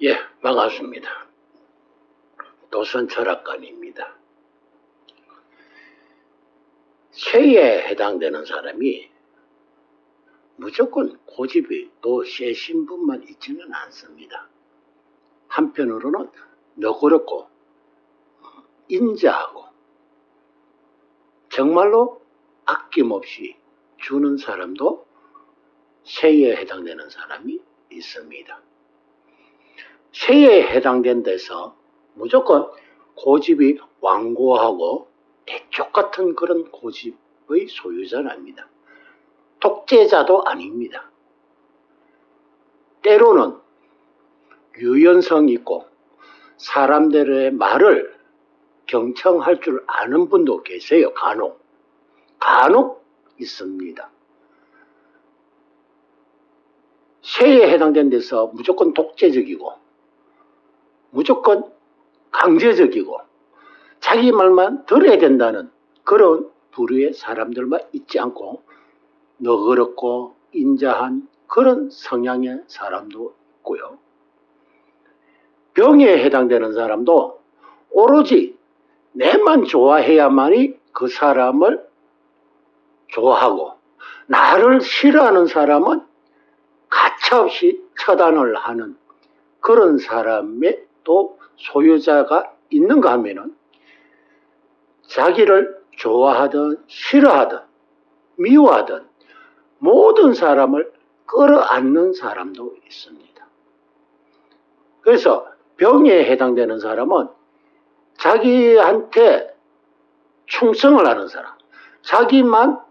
예, 반갑습니다. 도선 철학관입니다. 쇠에 해당되는 사람이 무조건 고집이 또 세신 분만 있지는 않습니다. 한편으로는 너그럽고 인자하고 정말로 아낌없이 주는 사람도 쇠에 해당되는 사람이 있습니다. 쇠에 해당된 데서 무조건 고집이 완고하고 대쪽 같은 그런 고집의 소유자는 아닙니다. 독재자도 아닙니다. 때로는 유연성 있고 사람들의 말을 경청할 줄 아는 분도 계세요. 간혹 있습니다. 쇠에 해당된 데서 무조건 독재적이고 무조건 강제적이고 자기 말만 들어야 된다는 그런 부류의 사람들만 있지 않고 너그럽고 인자한 그런 성향의 사람도 있고요. 병에 해당되는 사람도 오로지 내만 좋아해야만이 그 사람을 좋아하고 나를 싫어하는 사람은 가차없이 처단을 하는 그런 사람의 또 소유자가 있는가 하면은 자기를 좋아하든 싫어하든 미워하든 모든 사람을 끌어안는 사람도 있습니다. 그래서 병에 해당되는 사람은 자기한테 충성을 하는 사람, 자기만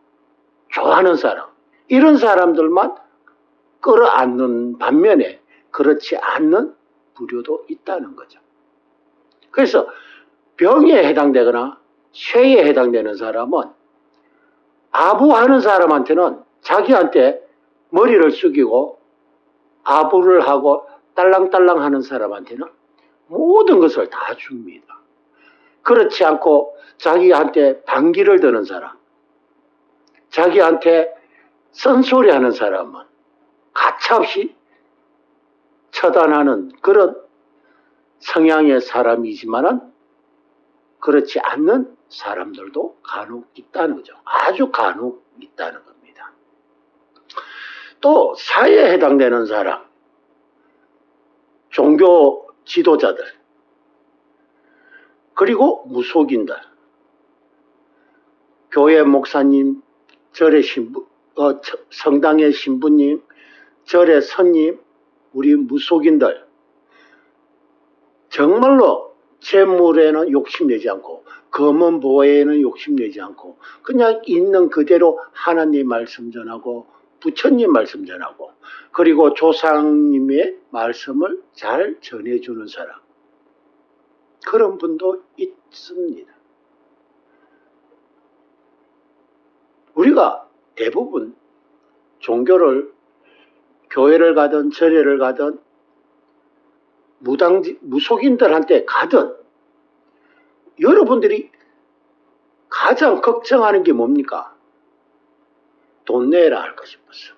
좋아하는 사람, 이런 사람들만 끌어안는 반면에 그렇지 않는 부류도 있다는 거죠. 그래서 병에 해당되거나 쇠에 해당되는 사람은 아부하는 사람한테는 자기한테 머리를 숙이고 아부를 하고 딸랑딸랑 하는 사람한테는 모든 것을 다 줍니다. 그렇지 않고 자기한테 반기를 드는 사람, 자기한테 쓴소리 하는 사람은 가차없이 처단하는 그런 성향의 사람이지만은 그렇지 않는 사람들도 간혹 있다는 거죠. 아주 간혹 있다는 겁니다. 또 사회에 해당되는 사람, 종교 지도자들, 그리고 무속인들, 교회 목사님, 절의 성당의 신부님, 절의 선님, 우리 무속인들, 정말로 재물에는 욕심내지 않고 검은 보혜에는 욕심내지 않고 그냥 있는 그대로 하나님 말씀 전하고 부처님 말씀 전하고 그리고 조상님의 말씀을 잘 전해주는 사람, 그런 분도 있습니다. 우리가 대부분 종교를 교회를 가든 절에를 가든 무속인들한테 가든 여러분들이 가장 걱정하는 게 뭡니까? 돈 내라 할까 싶어서,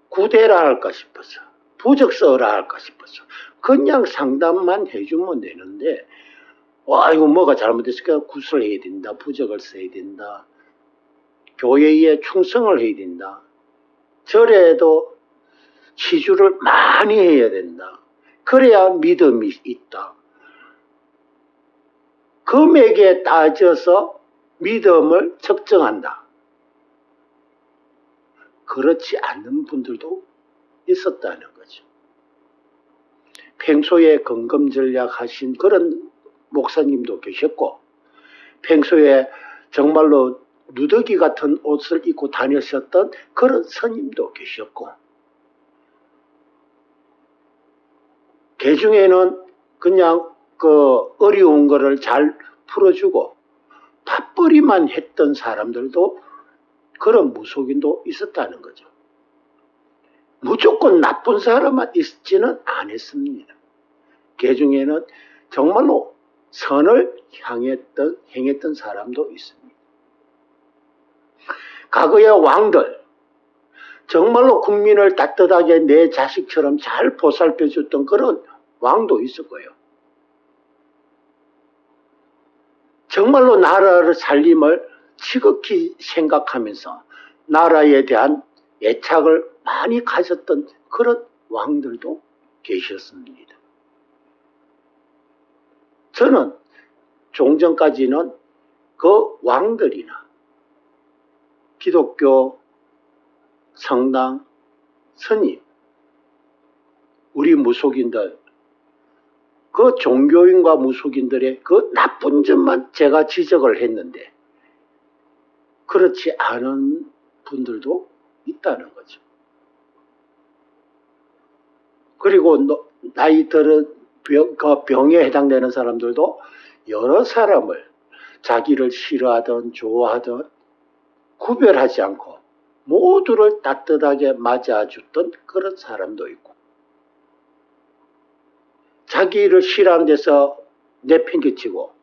구대라 할까 싶어서, 부적 써라 할까 싶어서 그냥 상담만 해주면 되는데 이거 뭐가 잘못됐을까? 구슬 해야 된다, 부적을 써야 된다, 교회에 충성을 해야 된다, 절에도 시주를 많이 해야 된다, 그래야 믿음이 있다, 금액에 따져서 믿음을 측정한다, 그렇지 않는 분들도 있었다는 거죠. 평소에 건금전략 하신 그런 목사님도 계셨고, 평소에 정말로 누더기 같은 옷을 입고 다녔었던 그런 스님도 계셨고, 그 중에는 그냥 그 어려운 거를 잘 풀어주고 밥벌이만 했던 사람들도 그런 무속인도 있었다는 거죠. 무조건 나쁜 사람만 있지는 않았습니다. 그 중에는 정말로 선을 행했던 사람도 있습니다. 과거의 왕들, 정말로 국민을 따뜻하게 내 자식처럼 잘 보살펴줬던 그런 왕도 있었고요. 정말로 나라를 살림을 지극히 생각하면서 나라에 대한 애착을 많이 가졌던 그런 왕들도 계셨습니다. 저는 종전까지는 그 왕들이나 기독교 성당 스님, 우리 무속인들, 그 종교인과 무속인들의 그 나쁜 점만 제가 지적을 했는데 그렇지 않은 분들도 있다는 거죠. 그리고 나이 들은 병에 해당되는 사람들도 여러 사람을 자기를 싫어하든 좋아하든 구별하지 않고 모두를 따뜻하게 맞아줬던 그런 사람도 있고, 자기를 싫어하는 데서 내팽개치고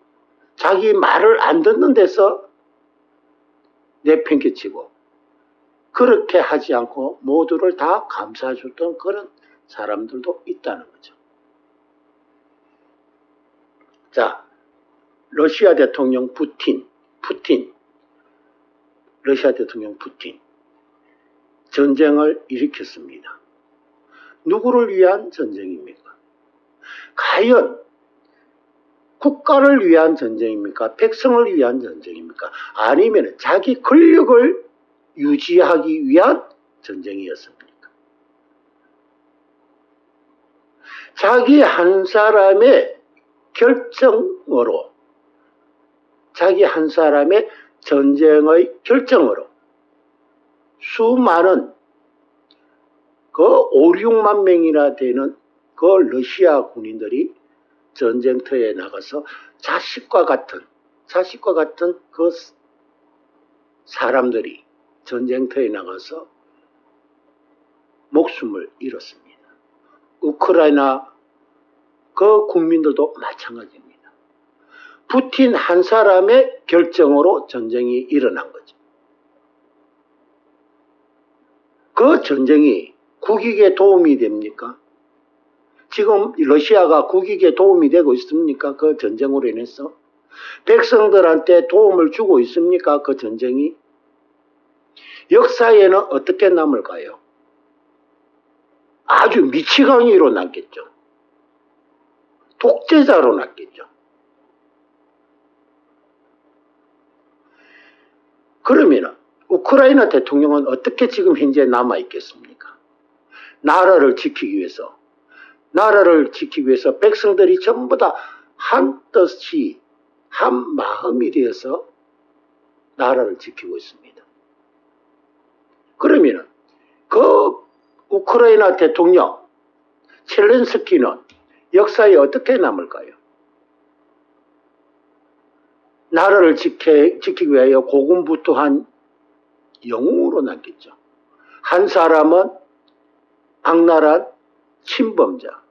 자기 말을 안 듣는 데서 내팽개치고 그렇게 하지 않고 모두를 다 감싸줬던 그런 사람들도 있다는 거죠. 자, 러시아 대통령 푸틴, 러시아 대통령 푸틴 전쟁을 일으켰습니다. 누구를 위한 전쟁입니까? 과연 국가를 위한 전쟁입니까? 백성을 위한 전쟁입니까? 아니면 자기 권력을 유지하기 위한 전쟁이었습니까? 자기 한 사람의 결정으로, 자기 한 사람의 전쟁의 결정으로 수많은 그 5, 6만 명이나 되는 그 러시아 군인들이 전쟁터에 나가서 자식과 같은 그 사람들이 전쟁터에 나가서 목숨을 잃었습니다. 우크라이나 그 국민들도 마찬가지입니다. 푸틴 한 사람의 결정으로 전쟁이 일어난 거죠. 그 전쟁이 국익에 도움이 됩니까? 지금 러시아가 국익에 도움이 되고 있습니까? 그 전쟁으로 인해서 백성들한테 도움을 주고 있습니까? 그 전쟁이 역사에는 어떻게 남을까요? 아주 미치광이로 남겠죠. 독재자로 남겠죠. 그러면 우크라이나 대통령은 어떻게 지금 현재 남아있겠습니까? 나라를 지키기 위해서 백성들이 전부 다 한 뜻이, 한 마음이 되어서 나라를 지키고 있습니다. 그러면 그 우크라이나 대통령 젤렌스키는 역사에 어떻게 남을까요? 나라를 지키기 위하여 고군분투한 영웅으로 남겠죠. 한 사람은 악랄한 침범자,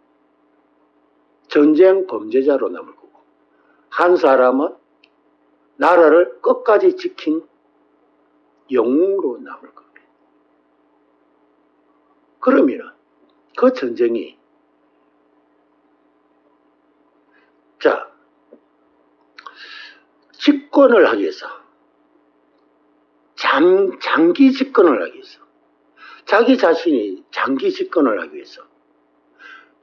전쟁 범죄자로 남을 거고, 한 사람은 나라를 끝까지 지킨 영웅으로 남을 겁니다. 그러면 그 전쟁이 집권을 하기 위해서, 장기 집권을 하기 위해서, 자기 자신이 장기 집권을 하기 위해서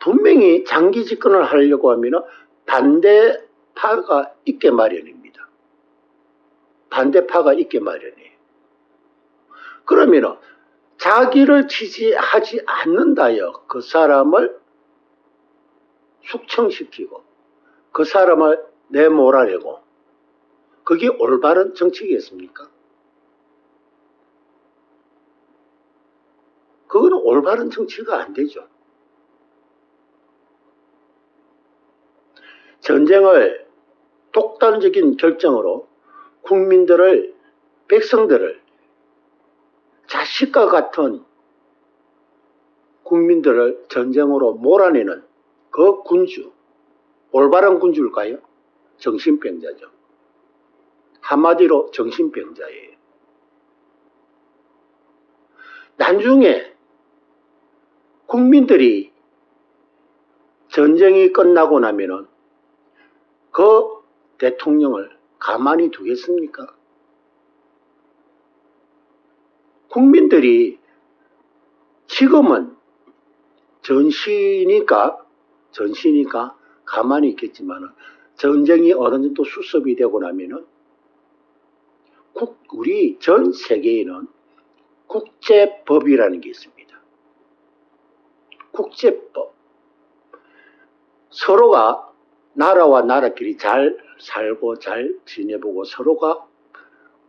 분명히 장기 집권을 하려고 하면 반대파가 있게 마련입니다. 반대파가 있게 마련이에요. 그러면 자기를 지지하지 않는다여 그 사람을 숙청시키고 그 사람을 내몰아내고, 그게 올바른 정치겠습니까? 그거는 올바른 정치가 안 되죠. 전쟁을 독단적인 결정으로 국민들을, 백성들을, 자식과 같은 국민들을 전쟁으로 몰아내는 그 군주, 올바른 군주일까요? 정신병자죠. 한마디로 정신병자예요. 나중에 국민들이 전쟁이 끝나고 나면은 그 대통령을 가만히 두겠습니까? 국민들이 지금은 전시니까 가만히 있겠지만 전쟁이 어느 정도 수습이 되고 나면은 우리 전 세계에는 국제법이라는 게 있습니다. 국제법. 서로가 나라와 나라끼리 잘 살고 잘 지내보고 서로가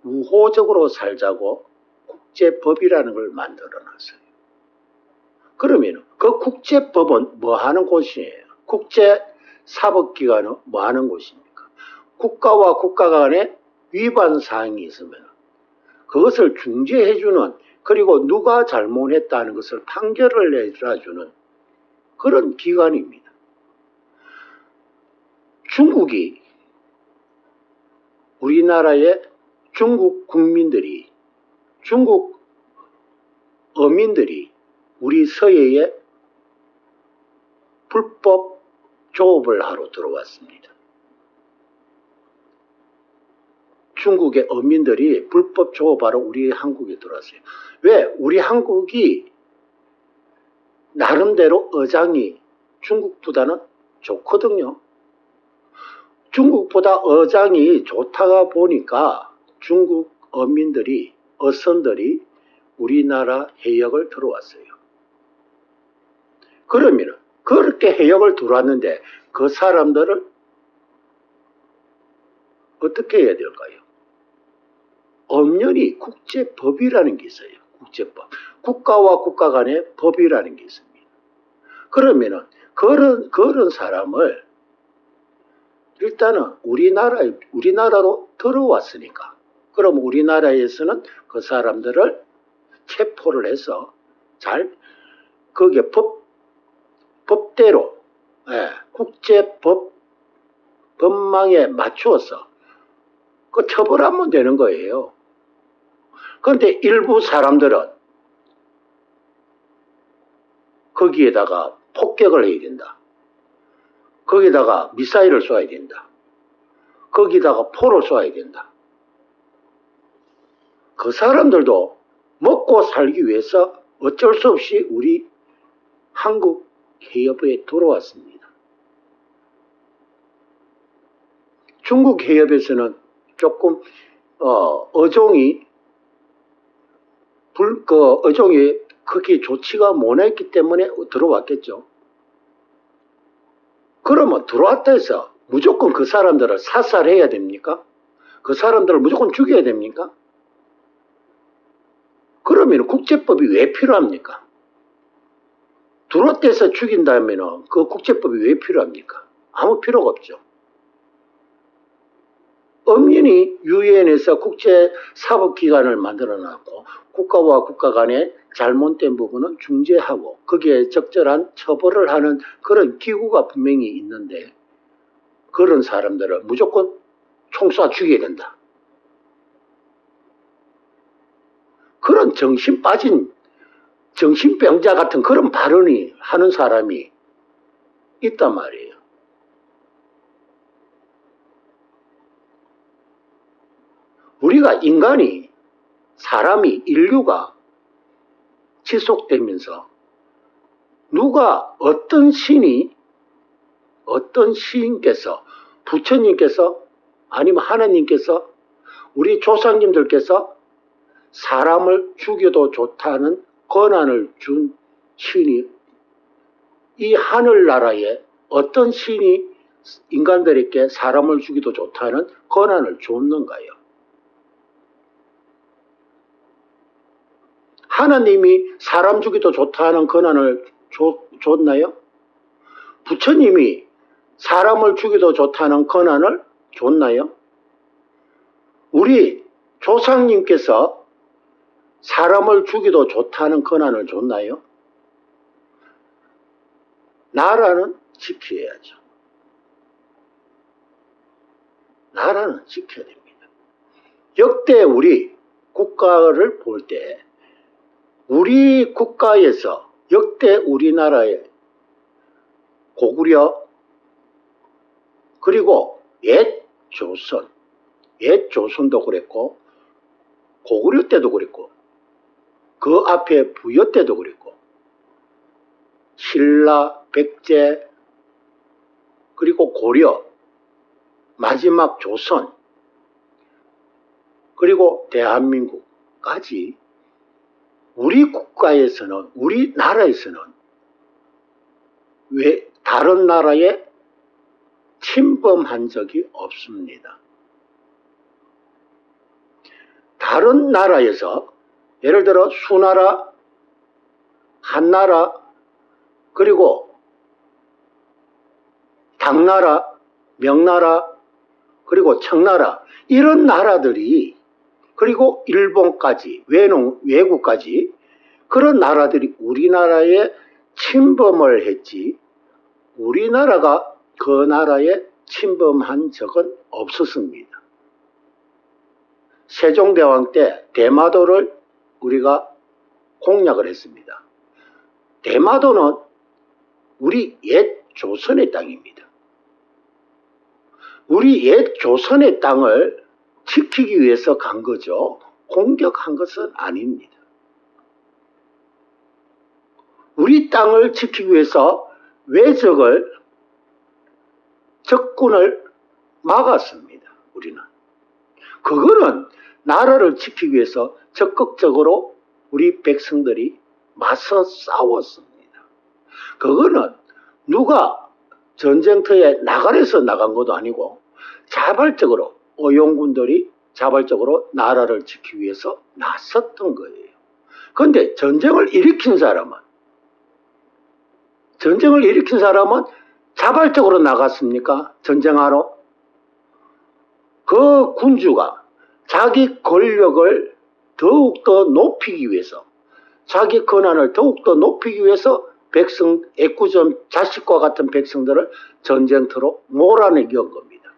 우호적으로 살자고 국제법이라는 걸 만들어놨어요. 그러면 그 국제법은 뭐 하는 곳이에요? 국제사법기관은 뭐 하는 곳입니까? 국가와 국가 간에 위반 사항이 있으면 그것을 중재해주는, 그리고 누가 잘못했다는 것을 판결을 내주는 그런 기관입니다. 중국이 우리나라의 중국 국민들이, 중국 어민들이 우리 서해에 불법 조업을 하러 들어왔습니다. 중국의 어민들이 불법 조업하러 우리 한국에 들어왔어요. 왜? 우리 한국이 나름대로 어장이 중국보다는 좋거든요. 중국보다 어장이 좋다가 보니까 중국 어민들이, 어선들이 우리나라 해역을 들어왔어요. 그러면 그렇게 해역을 들어왔는데 그 사람들을 어떻게 해야 될까요? 엄연히 국제법이라는 게 있어요. 국제법. 국가와 국가 간의 법이라는 게 있습니다. 그러면은 그런 사람을 일단은 우리나라로 들어왔으니까, 그럼 우리나라에서는 그 사람들을 체포를 해서 잘 거기에 법대로, 국제법 법망에 맞추어서 그 처벌하면 되는 거예요. 그런데 일부 사람들은 거기에다가 폭격을 해야 된다. 거기다가 미사일을 쏴야 된다. 거기다가 포를 쏴야 된다. 그 사람들도 먹고 살기 위해서 어쩔 수 없이 우리 한국 해협에 들어왔습니다. 중국 해협에서는 조금 어종이 그렇게 좋지가 못했기 때문에 들어왔겠죠. 그러면 들어왔다 해서 무조건 그 사람들을 사살해야 됩니까? 그 사람들을 무조건 죽여야 됩니까? 그러면 국제법이 왜 필요합니까? 들어왔다 해서 죽인다면 그 국제법이 왜 필요합니까? 아무 필요가 없죠. 엄연히 유엔에서 국제사법기관을 만들어놨고 국가와 국가 간의 잘못된 부분은 중재하고 거기에 적절한 처벌을 하는 그런 기구가 분명히 있는데 그런 사람들을 무조건 총 쏴 죽여야 된다. 그런 정신 빠진 정신병자 같은 그런 발언이 하는 사람이 있단 말이에요. 우리가 인류가 지속되면서 누가 어떤 시인께서, 부처님께서 아니면 하나님께서 우리 조상님들께서 사람을 죽여도 좋다는 권한을 준 신이 이 하늘나라에 어떤 신이 인간들에게 사람을 죽여도 좋다는 권한을 줬는가요? 하나님이 사람 죽여도 좋다는 권한을 줬나요? 부처님이 사람을 죽여도 좋다는 권한을 줬나요? 우리 조상님께서 사람을 죽여도 좋다는 권한을 줬나요? 나라는 지켜야죠. 나라는 지켜야 됩니다. 역대 우리 국가를 볼 때 우리 국가에서 역대 우리나라의 고구려 그리고 옛 조선도 그랬고 고구려 때도 그랬고 그 앞에 부여 때도 그랬고 신라, 백제 그리고 고려 마지막 조선 그리고 대한민국까지 우리 국가에서는 우리나라에서는 왜 다른 나라에 침범한 적이 없습니다. 다른 나라에서 예를 들어 수나라, 한나라 그리고 당나라, 명나라 그리고 청나라 이런 나라들이 그리고 일본까지 외국까지 그런 나라들이 우리나라에 침범을 했지 우리나라가 그 나라에 침범한 적은 없었습니다. 세종대왕 때 대마도를 우리가 공략을 했습니다. 대마도는 우리 옛 조선의 땅입니다. 우리 옛 조선의 땅을 지키기 위해서 간 거죠. 공격한 것은 아닙니다. 우리 땅을 지키기 위해서 적군을 막았습니다. 우리는. 그거는 나라를 지키기 위해서 적극적으로 우리 백성들이 맞서 싸웠습니다. 그거는 누가 전쟁터에 나가려서 나간 것도 아니고 자발적으로 어용군들이 자발적으로 나라를 지키기 위해서 나섰던 거예요. 그런데 전쟁을 일으킨 사람은 자발적으로 나갔습니까? 전쟁하러? 그 군주가 자기 권력을 더욱더 높이기 위해서 자기 권한을 더욱더 높이기 위해서 애꿎은 자식과 같은 백성들을 전쟁터로 몰아내기 한 겁니다.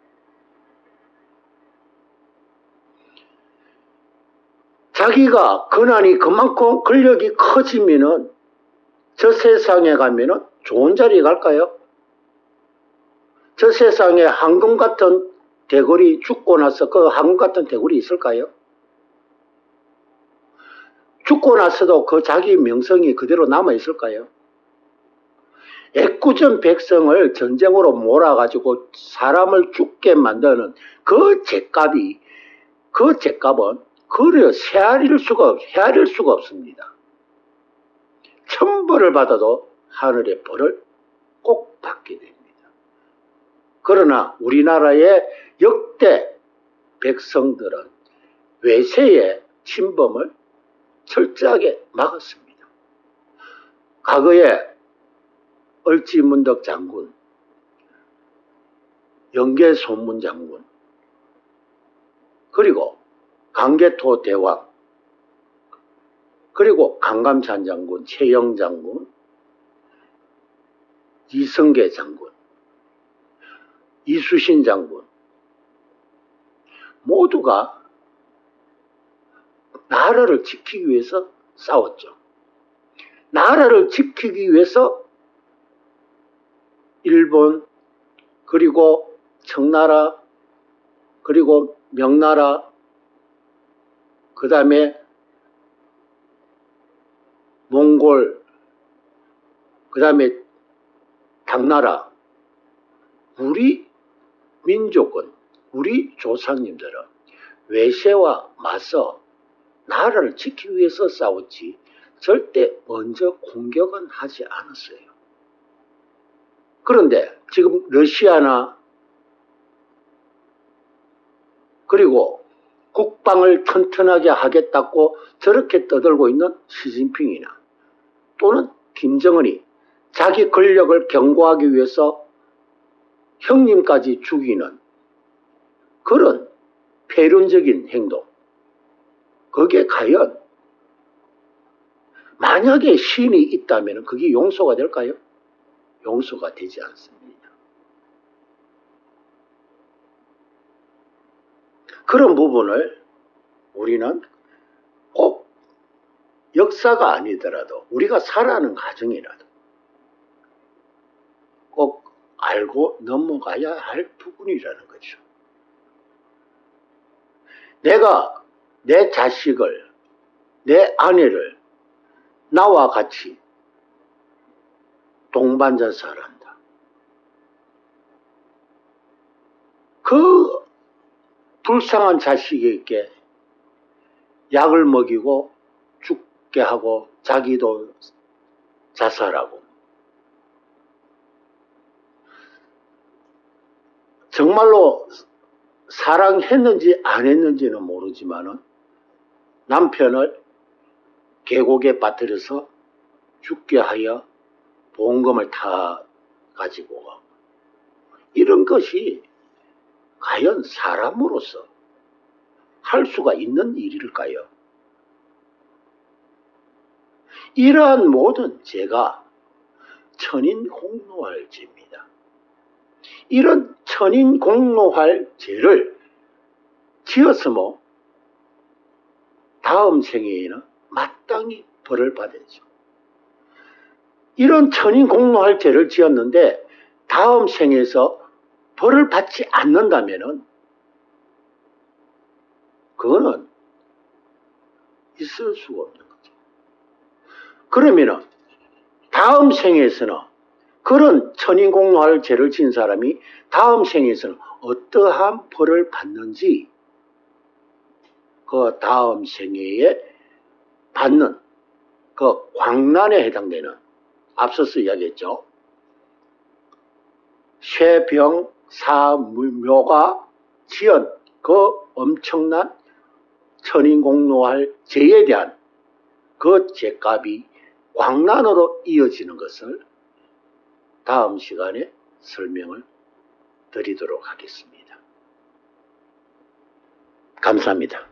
자기가 권한이 그만큼 권력이 커지면은 저 세상에 가면은 좋은 자리에 갈까요? 저 세상에 황금 같은 대궐이 죽고 나서 그 황금 같은 대궐이 있을까요? 죽고 나서도 그 자기 명성이 그대로 남아 있을까요? 애꿎은 백성을 전쟁으로 몰아가지고 사람을 죽게 만드는 그 죗값은 그려 헤아릴 수가 없습니다. 천벌을 받아도 하늘의 벌을 꼭 받게 됩니다. 그러나 우리나라의 역대 백성들은 외세의 침범을 철저하게 막았습니다. 과거에 얼지문덕 장군, 영계소문 장군, 그리고 강개토 대왕, 그리고 강감찬 장군, 최영 장군, 이성계 장군, 이수신 장군 모두가 나라를 지키기 위해서 싸웠죠. 나라를 지키기 위해서 일본 그리고 청나라 그리고 명나라 그 다음에 몽골 그 다음에 당나라 우리 민족은 우리 조상님들은 외세와 맞서 나라를 지키기 위해서 싸웠지 절대 먼저 공격은 하지 않았어요. 그런데 지금 러시아나 그리고 국방을 튼튼하게 하겠다고 저렇게 떠들고 있는 시진핑이나 또는 김정은이 자기 권력을 견고하기 위해서 형님까지 죽이는 그런 폐륜적인 행동, 그게 과연 만약에 신이 있다면 그게 용서가 될까요? 용서가 되지 않습니다. 그런 부분을 우리는 꼭 역사가 아니더라도 우리가 살아가는 가정이라도 꼭 알고 넘어가야 할 부분이라는 거죠. 내가 내 자식을, 내 아내를 나와 같이 동반자살 한다. 그 불쌍한 자식에게 약을 먹이고 죽게 하고 자기도 자살하고, 정말로 사랑했는지 안 했는지는 모르지만 남편을 계곡에 빠뜨려서 죽게 하여 보험금을 타 가지고 가고, 이런 것이 과연 사람으로서 할 수가 있는 일일까요? 이러한 모든 죄가 천인공노할 죄입니다. 이런 천인공노할 죄를 지었으면 다음 생에는 마땅히 벌을 받아야죠. 이런 천인공노할 죄를 지었는데 다음 생에서 벌을 받지 않는다면 그거는 있을 수가 없는 거죠. 그러면 다음 생에서는 그런 천인공노할 죄를 지은 사람이 다음 생에서는 어떠한 벌을 받는지 그 다음 생애에 받는 그 광난에 해당되는, 앞서서 이야기했죠. 쇠병사묘가 지은 그 엄청난 천인공노할 죄에 대한 그 죄값이 광난으로 이어지는 것을 다음 시간에 설명을 드리도록 하겠습니다. 감사합니다.